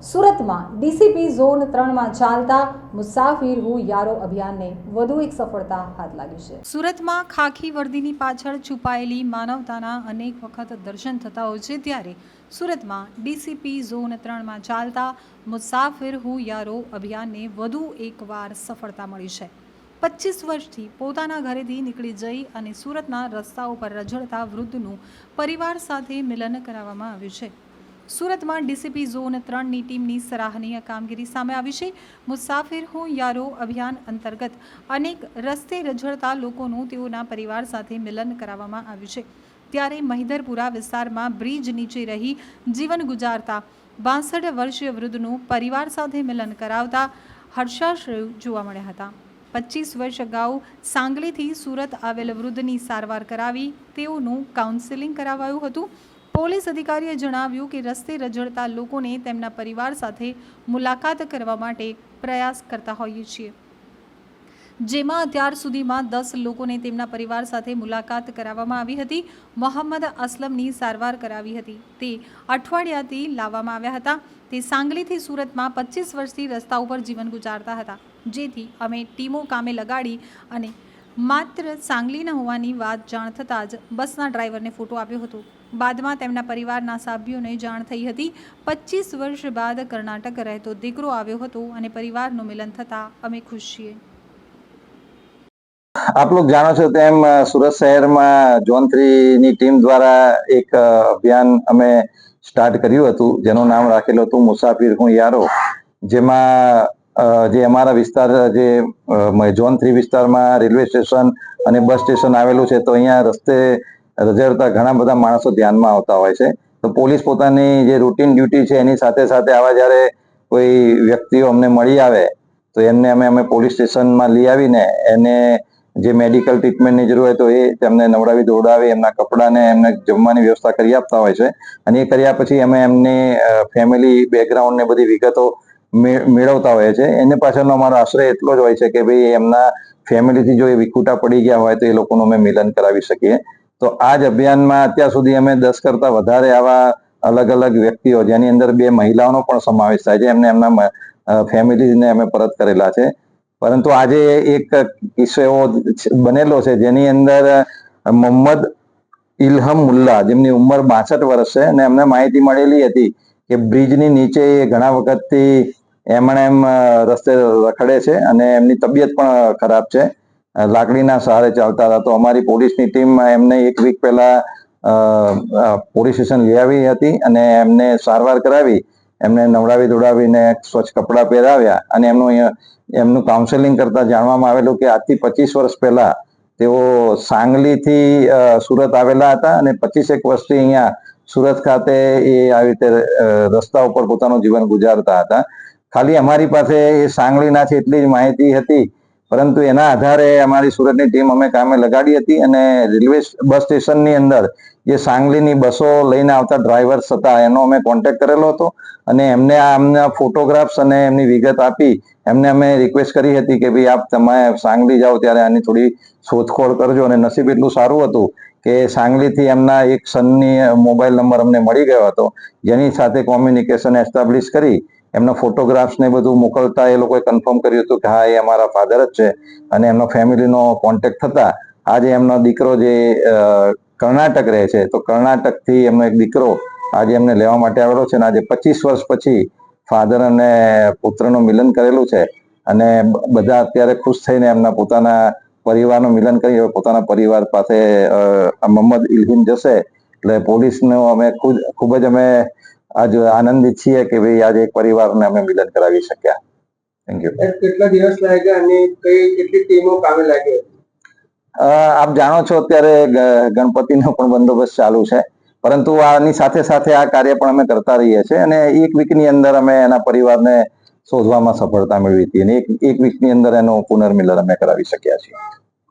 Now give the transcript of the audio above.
સુરતમાં DCP zone 3માં ચાલતા મુસાફિર હું યારો અભિયાનને વધુ એક સફળતા હાથ લાગી છે। સુરતમાં ખાખી વર્દીની પાછળ છુપાયેલી માનવતાના અનેક વખત દર્શન થતા હોય છે, ત્યારે સુરતમાં ડીસીપી ઝોન 3માં ચાલતા મુસાફિર હું યારો અભિયાનને વધુ એકવાર સફળતા મળી છે। 25 વર્ષથી પોતાના ઘરેથી નીકળી જઈ અને સુરતના રસ્તાઓ પર રઝળતા વૃદ્ધનું પરિવાર સાથે મિલન કરાવવામાં આવ્યું છે। સુરતમાં ડીસીપી ઝોન 3ની ટીમની સરાહનીય કામગીરી સામે આવી છે। મુસાફિર હું યારો અભિયાન અંતર્ગત અનેક રસ્તે રઝળતા લોકોનું તેઓના પરિવાર સાથે મિલન કરાવવામાં આવ્યું છે, ત્યારે મહિધરપુરા વિસ્તારમાં બ્રિજ નીચે રહી જીવન ગુજારતા 62 વર્ષીય વૃદ્ધનું પરિવાર સાથે મિલન કરાવતા હર્ષાશ્રુ જોવા મળ્યા હતા। 25 વર્ષ અગાઉ સાંગલીથી સુરત આવેલ વૃદ્ધની સારવાર કરાવી તેઓનું કાઉન્સેલિંગ કરાવાયું હતું। પોલીસ અધિકારીએ જણાવ્યું કે રસ્તે રઝળતા લોકોને તેમના પરિવાર સાથે મુલાકાત કરવા માટે પ્રયાસ કરતા હોઈએ છીએ, જેમાં અત્યાર સુધીમાં 10 લોકોને તેમના પરિવાર સાથે મુલાકાત કરાવવામાં આવી હતી। મોહમ્મદ અસલમની સારવાર કરાવી હતી, તે અઠવાડિયાથી લાવવામાં આવ્યા હતા। તે સાંગલીથી સુરતમાં 25 વર્ષથી રસ્તા ઉપર જીવન ગુજારતા હતા, જેથી અમે ટીમો કામે લગાડી અને માત્ર સાંગલીના હોવાની વાત જાણ થતાં જ બસના ડ્રાઈવરને ફોટો આપ્યો હતો। બાદમાં તેમના પરિવારના સભ્યોને જાણ થઈ હતી। 25 વર્ષ બાદ કર્ણાટક રહેતો દીકરો આવ્યો હતો અને પરિવારનું મિલન થતાં અમે ખુશ છીએ। આપ લોગ જાણો છો તેમ સુરત શહેરમાં ઝોન 3ની ટીમ દ્વારા એક અભિયાન અમે સ્ટાર્ટ કર્યું હતું, જેનું નામ રાખેલું હતું મુસાફિર હું યારો, જેમાં જે અમારા વિસ્તાર જે ઝોન 3 વિસ્તારમાં રેલવે સ્ટેશન અને બસ સ્ટેશન આવેલું છે, તો અહીંયા રસ્તે રઝળતા ઘણા બધા માણસો ધ્યાનમાં આવતા હોય છે। તો પોલીસ પોતાની જે રૂટીન ડ્યુટી છે એની સાથે સાથે આવા જ્યારે કોઈ વ્યક્તિઓ અમને મળી આવે તો એમને અમે પોલીસ સ્ટેશનમાં લઈ આવીને એને જે મેડિકલ ટ્રીટમેન્ટની જરૂર હોય તો એ તેમને નવડાવી દોડાવી એમના કપડાને એમને જમવાની વ્યવસ્થા કરી આપતા હોય છે। અને એ કર્યા પછી અમે એમની ફેમિલી બેકગ્રાઉન્ડ ને બધી વિગતો મેળવતા હોય છે। એની પાછળનો અમારો આશ્રય એટલો જ હોય છે કે ભાઈ એમના ફેમિલીથી જો એ વિખૂટા પડી ગયા હોય તો એ લોકોનું અમે મિલન કરાવી શકીએ। તો આ જ અભિયાનમાં અત્યાર સુધી અમે 10 કરતા વધારે આવા અલગ અલગ વ્યક્તિઓ, જેની અંદર 2 મહિલાઓનો પણ સમાવેશ થાય છે, એમને એમના ફેમિલીને અમે પરત કરેલા છે। પરંતુ આજે એક કિસ્સો એવો બનેલો છે જેની અંદર મોહમ્મદ ઇલ્હમ મુલ્લા, જેમની ઉંમર 62 વર્ષ છે, અને એમને માહિતી મળેલી હતી કે બ્રિજની નીચે ઘણા વખતથી એમણે રસ્તે રખડે છે અને એમની તબિયત પણ ખરાબ છે, લાકડીના સહારે ચાલતા હતા। તો અમારી પોલીસની ટીમ એમને 1 વીક પહેલા પોલીસ સ્ટેશન લઈ આવી હતી અને એમને સારવાર કરાવી, એમને નવડાવી ધોડાવીને સ્વચ્છ કપડાં પહેરાવ્યા અને એમનું કાઉન્સેલિંગ કરતા જાણવામાં આવેલું કે આજથી 25 વર્ષ પહેલા તેઓ સાંગલીથી સુરત આવેલા હતા અને 25 વર્ષથી અહીંયા સુરત ખાતે એ આવી રીતે રસ્તા ઉપર પોતાનું જીવન ગુજારતા હતા। ખાલી અમારી પાસે એ સાંગલીના છે એટલી જ માહિતી હતી, પરંતુ એના આધારે અમારી સુરતની ટીમ અમે કામે લગાડી હતી અને રેલવે બસ સ્ટેશનની અંદર જે સાંગલીની બસો લઈને આવતા ડ્રાઈવર્સ હતા એનો અમે કોન્ટેક્ટ કરેલો હતો અને એમને આમના ફોટોગ્રાફ્સ અને એમની વિગત આપી એમને અમે રિક્વેસ્ટ કરી હતી કે ભાઈ તમે સાંગલી જાઓ ત્યારે આની થોડી શોધખોળ કરજો। અને નસીબ એટલું સારું હતું કે સાંગલીથી એમના એક સનની મોબાઈલ નંબર અમને મળી ગયો હતો, જેની સાથે કોમ્યુનિકેશન એસ્ટાબ્લિશ કરી એમના ફોટોગ્રાફ્સ ને બધું મોકલતા એ લોકોએ કન્ફર્મ કર્યું હતું કે હા એ અમારા ફાધર જ છે। અને એમનો ફેમિલીનો કોન્ટેક્ટ થતા આજે એમનો દીકરો જે કર્ણાટક રહે છે, તો કર્ણાટકથી એમનો એક દીકરો આજે એમને લેવા માટે આવેલો છે અને આજે 25 વર્ષ પછી ફાધર અને પુત્રનું મિલન કરેલું છે અને બધા અત્યારે ખુશ થઈને એમના પોતાના પરિવારનું મિલન કરી પોતાના પરિવાર પાસે મોહમ્મદ ઇલ્હિમ જશે। એટલે પોલીસનો અમે ખૂબ જ અમે આજ આનંદિત છીએ કે ભાઈ આજે એક પરિવારને અમે મિલન કરાવી શક્યા। Thank you. કેટલા દિવસ લાગ્યા અને કેટલી ટીમો કામે લાગી? આપ જાણો છો અત્યારે ગણપતિનો પણ બંદોબસ્ત ચાલુ છે, પરંતુ આની સાથે સાથે આ કાર્ય પણ અમે કરતા રહીએ છીએ અને 1 વીકની અંદર અમે એના પરિવારને શોધવામાં સફળતા મેળવી હતી અને એક વીકની અંદર એનું પુનર્મિલન અમે કરાવી શક્યા છીએ।